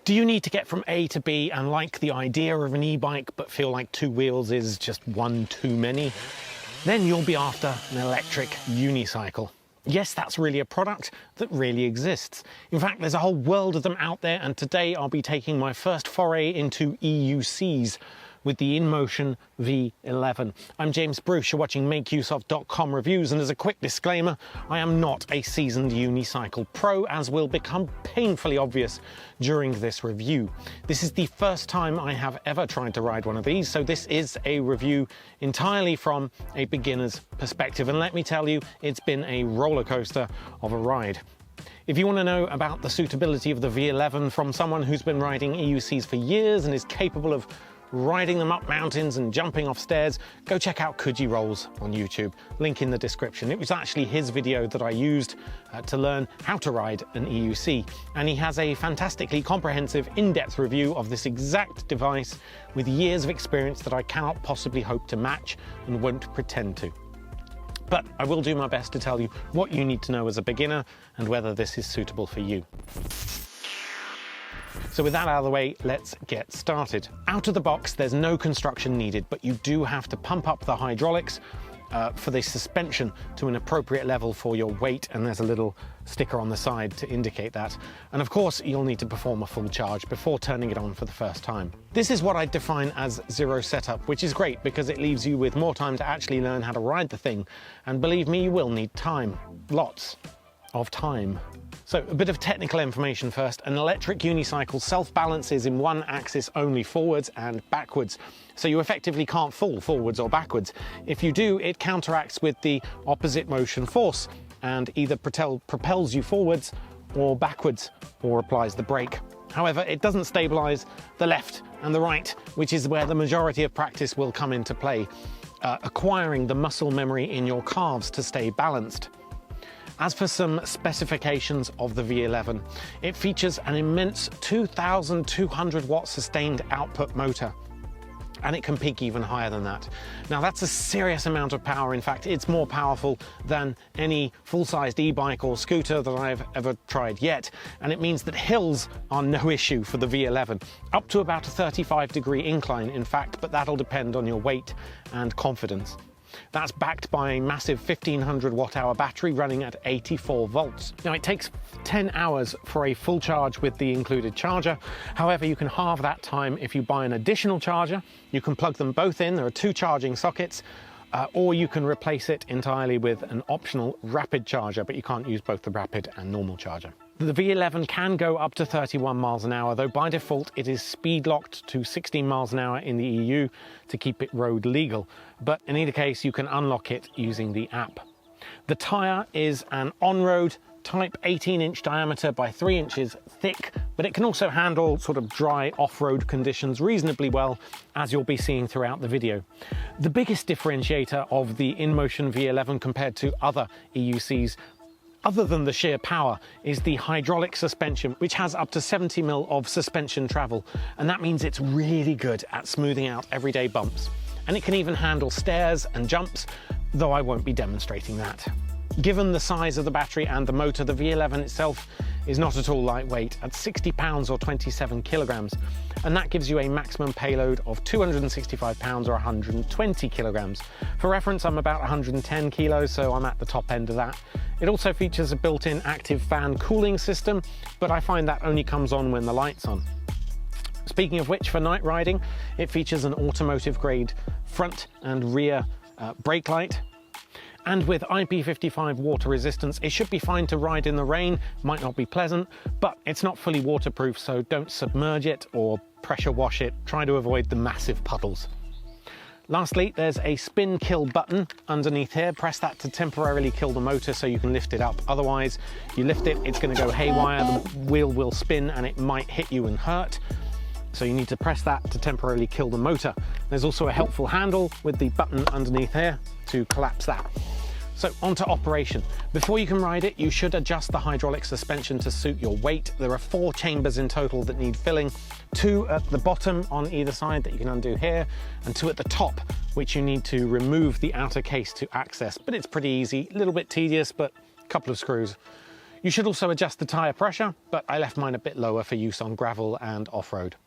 Do you need to get from A to B and like the idea of an e-bike but feel like 2 wheels is just one too many? Then you'll be after an electric unicycle. Yes, that's really a product that really exists. In fact, there's a whole world of them out there, and today I'll be taking my first foray into EUCs with the Inmotion V11. I'm James Bruce, you're watching MakeUseOf.com reviews, and as a quick disclaimer, I am not a seasoned unicycle pro, as will become painfully obvious during this review. This is the first time I have ever tried to ride one of these, so this is a review entirely from a beginner's perspective, and let me tell you, it's been a roller coaster of a ride. If you want to know about the suitability of the V11 from someone who's been riding EUCs for years and is capable of riding them up mountains and jumping off stairs, go check out Coogee Rolls on YouTube, link in the description. It was actually his video that I used to learn how to ride an EUC, and he has a fantastically comprehensive, in-depth review of this exact device with years of experience that I cannot possibly hope to match and won't pretend to. But I will do my best to tell you what you need to know as a beginner and whether this is suitable for you. So with that out of the way, let's get started. Out of the box, there's no construction needed, but you do have to pump up the hydraulics for the suspension to an appropriate level for your weight, and there's a little sticker on the side to indicate that. And of course, you'll need to perform a full charge before turning it on for the first time. This is what I define as zero setup, which is great because it leaves you with more time to actually learn how to ride the thing. And believe me, you will need time. Lots of time. So a bit of technical information first. An electric unicycle self-balances in one axis only, forwards and backwards. So you effectively can't fall forwards or backwards. If you do, it counteracts with the opposite motion force and either propels you forwards or backwards or applies the brake. However, it doesn't stabilize the left and the right, which is where the majority of practice will come into play, acquiring the muscle memory in your calves to stay balanced. As for some specifications of the V11, it features an immense 2,200 watt sustained output motor, and it can peak even higher than that. Now that's a serious amount of power. In fact, it's more powerful than any full-sized e-bike or scooter that I've ever tried yet, and it means that hills are no issue for the V11, up to about a 35-degree incline in fact, but that'll depend on your weight and confidence. That's backed by a massive 1500 watt-hour battery running at 84 volts. Now it takes 10 hours for a full charge with the included charger. However, you can halve that time if you buy an additional charger. You can plug them both in, there are 2 charging sockets, or you can replace it entirely with an optional rapid charger, but you can't use both the rapid and normal charger. The V11 can go up to 31 miles an hour, though by default it is speed locked to 16 miles an hour in the EU to keep it road legal. But in either case, you can unlock it using the app. The tyre is an on-road type 18-inch diameter by 3 inches thick, but it can also handle sort of dry off-road conditions reasonably well, as you'll be seeing throughout the video. The biggest differentiator of the Inmotion V11 compared to other EUCs, other than the sheer power, is the hydraulic suspension, which has up to 70 mil of suspension travel, and that means it's really good at smoothing out everyday bumps. And it can even handle stairs and jumps, though I won't be demonstrating that. Given the size of the battery and the motor, the V11 itself is not at all lightweight, at 60 pounds or 27 kilograms, and that gives you a maximum payload of 265 pounds or 120 kilograms. For reference, I'm about 110 kilos, so I'm at the top end of that. It also features a built-in active fan cooling system, but I find that only comes on when the light's on. Speaking of which, for night riding, it features an automotive-grade front and rear brake light. And with IP55 water resistance, it should be fine to ride in the rain. Might not be pleasant, but it's not fully waterproof, so don't submerge it or pressure wash it. Try to avoid the massive puddles. Lastly, there's a spin kill button underneath here. Press that to temporarily kill the motor so you can lift it up. Otherwise, you lift it, it's going to go haywire, the wheel will spin and it might hit you and hurt. So you need to press that to temporarily kill the motor. There's also a helpful handle with the button underneath here to collapse that. So onto operation. Before you can ride it, you should adjust the hydraulic suspension to suit your weight. There are 4 chambers in total that need filling, 2 at the bottom on either side that you can undo here, and 2 at the top, which you need to remove the outer case to access. But it's pretty easy, a little bit tedious, but a couple of screws. You should also adjust the tyre pressure, but I left mine a bit lower for use on gravel and off-road.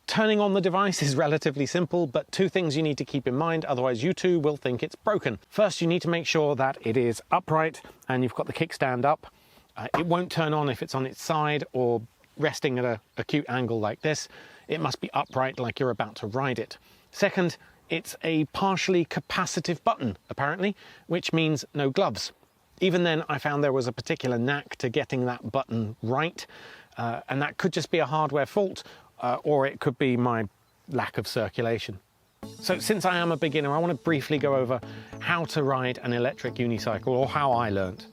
Turning on the device is relatively simple, but two things you need to keep in mind, otherwise you too will think it's broken. First, you need to make sure that it is upright and you've got the kickstand up. It won't turn on if it's on its side or resting at an acute angle like this. It must be upright like you're about to ride it. Second, it's a partially capacitive button, apparently, which means no gloves. Even then, I found there was a particular knack to getting that button right, and that could just be a hardware fault, or it could be my lack of circulation. So since I am a beginner, I want to briefly go over how to ride an electric unicycle, or how I learned.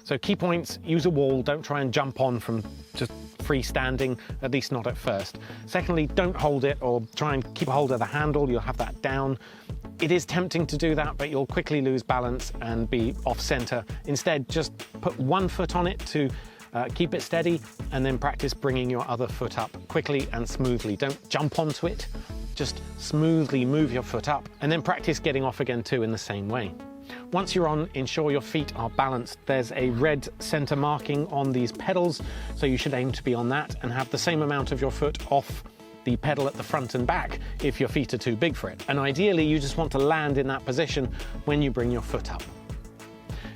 So key points: use a wall, don't try and jump on from just freestanding, at least not at first. Secondly, don't hold it or try and keep a hold of the handle, you'll have that down. It is tempting to do that, but you'll quickly lose balance and be off center. Instead, just put one foot on it to keep it steady, and then practice bringing your other foot up quickly and smoothly. Don't jump onto it, just smoothly move your foot up, and then practice getting off again too in the same way. Once you're on, ensure your feet are balanced. There's a red center marking on these pedals, so you should aim to be on that and have the same amount of your foot off the pedal at the front and back if your feet are too big for it. And ideally, you just want to land in that position when you bring your foot up.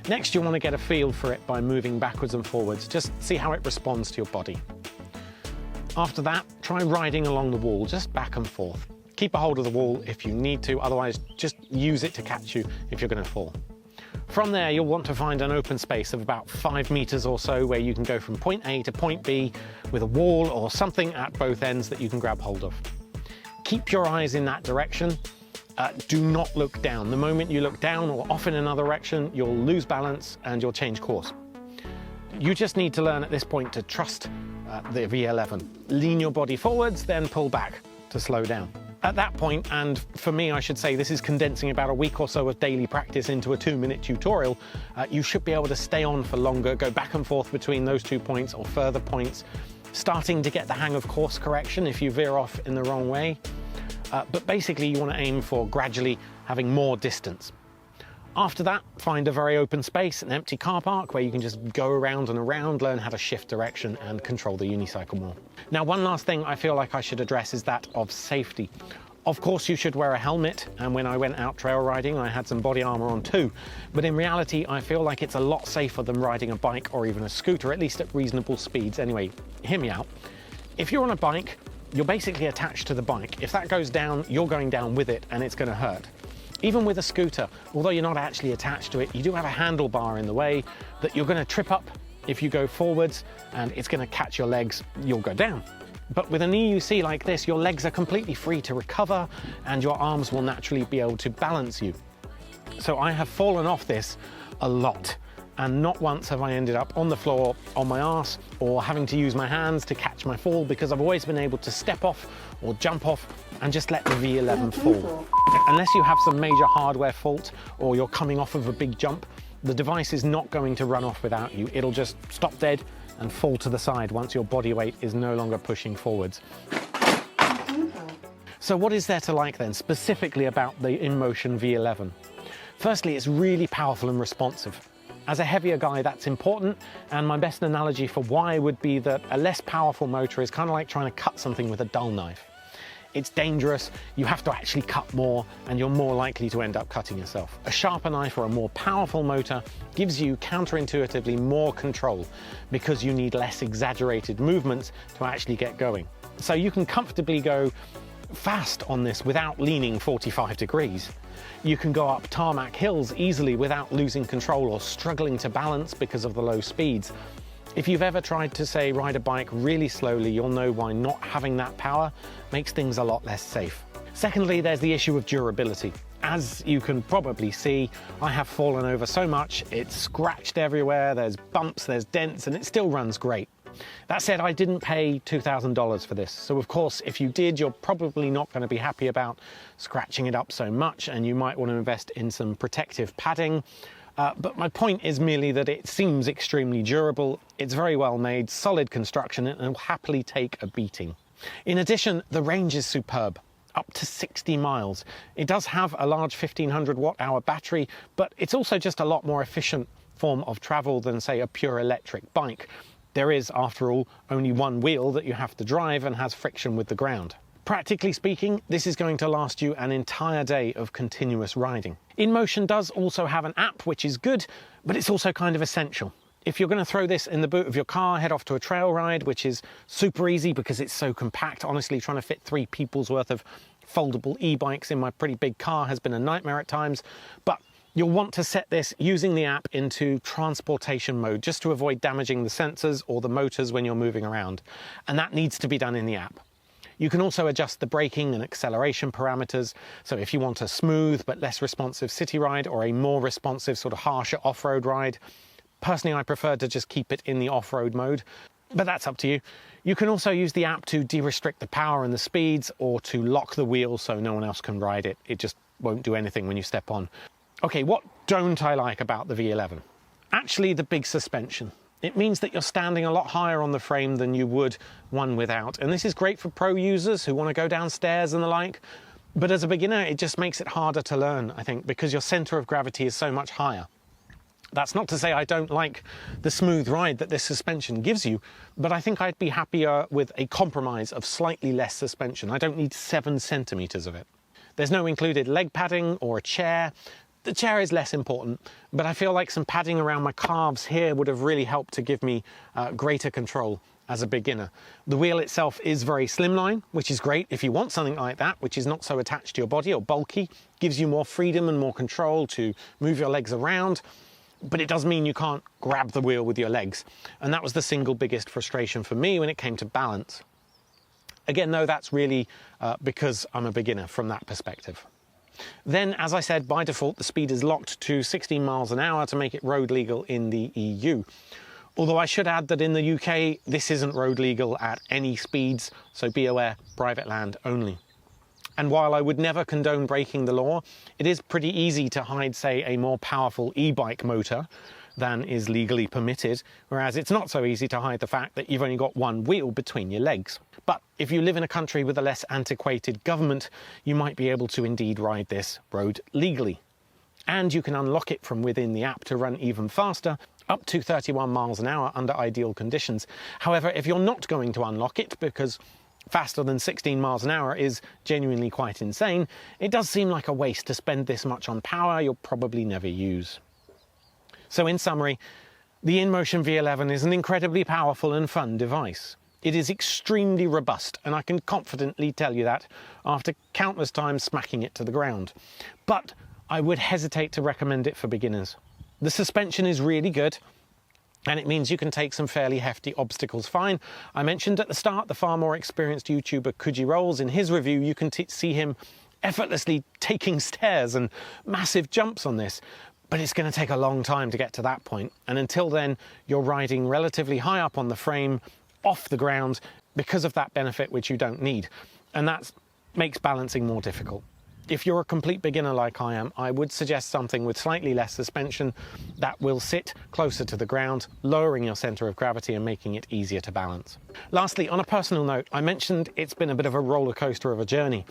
Next, you want to get a feel for it by moving backwards and forwards. Just see how it responds to your body. After that, try riding along the wall, just back and forth. Keep a hold of the wall if you need to, otherwise just use it to catch you if you're going to fall. From there, you'll want to find an open space of about 5 meters or so where you can go from point A to point B with a wall or something at both ends that you can grab hold of. Keep your eyes in that direction. Do not look down. The moment you look down or off in another direction, you'll lose balance and you'll change course. You just need to learn at this point to trust the V11. Lean your body forwards, then pull back to slow down. At that point, and for me I should say this is condensing about a week or so of daily practice into a 2-minute tutorial, you should be able to stay on for longer, go back and forth between those 2 points or further points, starting to get the hang of course correction if you veer off in the wrong way. But basically you want to aim for gradually having more distance. After that, find a very open space, an empty car park where you can just go around and around, learn how to shift direction and control the unicycle more. Now, one last thing I feel like I should address is that of safety. Of course, you should wear a helmet, and when I went out trail riding, I had some body armor on too. But in reality, I feel like it's a lot safer than riding a bike or even a scooter, at least at reasonable speeds. Anyway, hear me out. If you're on a bike, you're basically attached to the bike. If that goes down, you're going down with it and it's going to hurt. Even with a scooter, although you're not actually attached to it, you do have a handlebar in the way that you're going to trip up if you go forwards, and it's going to catch your legs, you'll go down. But with an EUC like this, your legs are completely free to recover and your arms will naturally be able to balance you. So I have fallen off this a lot, and not once have I ended up on the floor on my arse or having to use my hands to catch my fall, because I've always been able to step off or jump off and just let the V11 fall. Unless you have some major hardware fault or you're coming off of a big jump, the device is not going to run off without you. It'll just stop dead and fall to the side once your body weight is no longer pushing forwards. So what is there to like then, specifically about the Inmotion V11? Firstly, it's really powerful and responsive. As a heavier guy, that's important, and my best analogy for why would be that a less powerful motor is kind of like trying to cut something with a dull knife. It's dangerous, you have to actually cut more, and you're more likely to end up cutting yourself. A sharper knife or a more powerful motor gives you counterintuitively more control because you need less exaggerated movements to actually get going. So you can comfortably go fast on this without leaning 45 degrees. You can go up tarmac hills easily without losing control or struggling to balance because of the low speeds. If you've ever tried to, say, ride a bike really slowly, you'll know why not having that power makes things a lot less safe. Secondly, there's the issue of durability. As you can probably see, I have fallen over so much, it's scratched everywhere, there's bumps, there's dents, and it still runs great. That said, I didn't pay $2,000 for this, so of course, if you did, you're probably not going to be happy about scratching it up so much, and you might want to invest in some protective padding. But my point is merely that it seems extremely durable, it's very well made, solid construction, and will happily take a beating. In addition, the range is superb, up to 60 miles. It does have a large 1500 watt-hour battery, but it's also just a lot more efficient form of travel than, say, a pure electric bike. There is, after all, only one wheel that you have to drive and has friction with the ground. Practically speaking, this is going to last you an entire day of continuous riding. Inmotion does also have an app, which is good, but it's also kind of essential. If you're going to throw this in the boot of your car, head off to a trail ride, which is super easy because it's so compact. Honestly, trying to fit 3 people's worth of foldable e-bikes in my pretty big car has been a nightmare at times, but you'll want to set this using the app into transportation mode just to avoid damaging the sensors or the motors when you're moving around, and that needs to be done in the app. You can also adjust the braking and acceleration parameters, so if you want a smooth but less responsive city ride or a more responsive sort of harsher off-road ride. Personally, I prefer to just keep it in the off-road mode, but that's up to you. You can also use the app to de-restrict the power and the speeds, or to lock the wheel so no one else can ride it. It just won't do anything when you step on. Okay, what don't I like about the V11? Actually, the big suspension. It means that you're standing a lot higher on the frame than you would one without. And this is great for pro users who want to go downstairs and the like. But as a beginner, it just makes it harder to learn, I think, because your center of gravity is so much higher. That's not to say I don't like the smooth ride that this suspension gives you, but I think I'd be happier with a compromise of slightly less suspension. I don't need 7 centimeters of it. There's no included leg padding or a chair. The chair is less important, but I feel like some padding around my calves here would have really helped to give me greater control as a beginner. The wheel itself is very slimline, which is great if you want something like that, which is not so attached to your body or bulky, gives you more freedom and more control to move your legs around. But it does mean you can't grab the wheel with your legs. And that was the single biggest frustration for me when it came to balance. Again, though, that's really because I'm a beginner from that perspective. Then, as I said, by default, the speed is locked to 16 miles an hour to make it road legal in the EU. Although I should add that in the UK, this isn't road legal at any speeds, so be aware, private land only. And while I would never condone breaking the law, it is pretty easy to hide, say, a more powerful e-bike motor than is legally permitted, whereas it's not so easy to hide the fact that you've only got one wheel between your legs. But if you live in a country with a less antiquated government, you might be able to indeed ride this road legally. And you can unlock it from within the app to run even faster, up to 31 miles an hour under ideal conditions. However, if you're not going to unlock it because faster than 16 miles an hour is genuinely quite insane, it does seem like a waste to spend this much on power you'll probably never use. So in summary, the Inmotion V11 is an incredibly powerful and fun device. It is extremely robust, and I can confidently tell you that after countless times smacking it to the ground. But I would hesitate to recommend it for beginners. The suspension is really good, and it means you can take some fairly hefty obstacles fine. I mentioned at the start the far more experienced YouTuber Coogee Rolls. In his review, you can see him effortlessly taking stairs and massive jumps on this. But it's going to take a long time to get to that point. And until then, you're riding relatively high up on the frame, off the ground, because of that benefit which you don't need. And that makes balancing more difficult. If you're a complete beginner like I am, I would suggest something with slightly less suspension that will sit closer to the ground, lowering your center of gravity and making it easier to balance. Lastly, on a personal note, I mentioned it's been a bit of a roller coaster of a journey.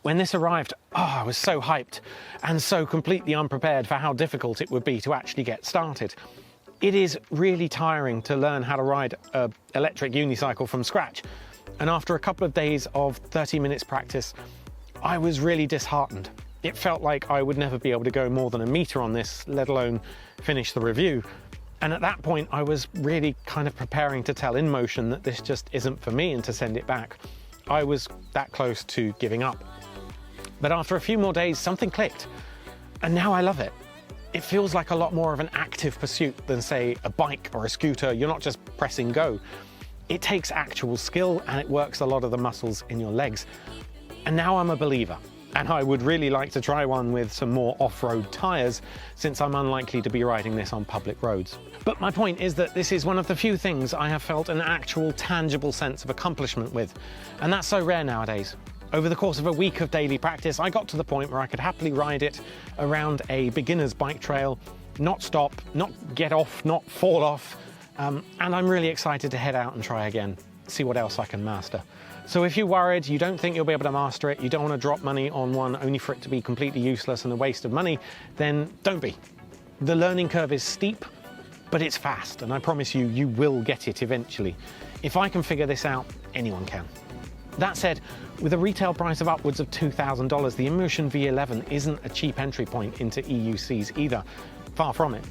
When this arrived, I was so hyped and so completely unprepared for how difficult it would be to actually get started. It is really tiring to learn how to ride an electric unicycle from scratch. And after a couple of days of 30 minutes practice, I was really disheartened. It felt like I would never be able to go more than a meter on this, let alone finish the review. And at that point, I was really kind of preparing to tell Inmotion that this just isn't for me and to send it back. I was that close to giving up. But after a few more days, something clicked. And now I love it. It feels like a lot more of an active pursuit than, say, a bike or a scooter. You're not just pressing go. It takes actual skill and it works a lot of the muscles in your legs. And now I'm a believer. And I would really like to try one with some more off-road tyres, since I'm unlikely to be riding this on public roads. But my point is that this is one of the few things I have felt an actual tangible sense of accomplishment with. And that's so rare nowadays. Over the course of a week of daily practice, I got to the point where I could happily ride it around a beginner's bike trail, not stop, not get off, not fall off. And I'm really excited to head out and try again, see what else I can master. So if you're worried, you don't think you'll be able to master it, you don't want to drop money on one only for it to be completely useless and a waste of money, then don't be. The learning curve is steep, but it's fast, and I promise you, you will get it eventually. If I can figure this out, anyone can. That said, with a retail price of upwards of $2,000, the Inmotion V11 isn't a cheap entry point into EUCs either. Far from it.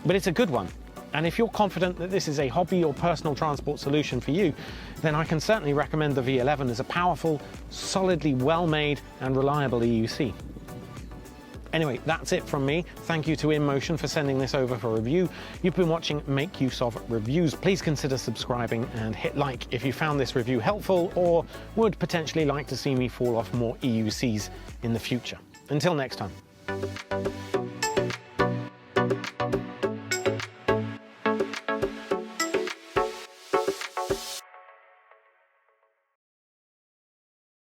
But it's a good one. And if you're confident that this is a hobby or personal transport solution for you, then I can certainly recommend the V11 as a powerful, solidly well-made and reliable EUC. Anyway, that's it from me. Thank you to Inmotion for sending this over for review. You've been watching Make Use of Reviews. Please consider subscribing and hit like if you found this review helpful or would potentially like to see me fall off more EUCs in the future. Until next time.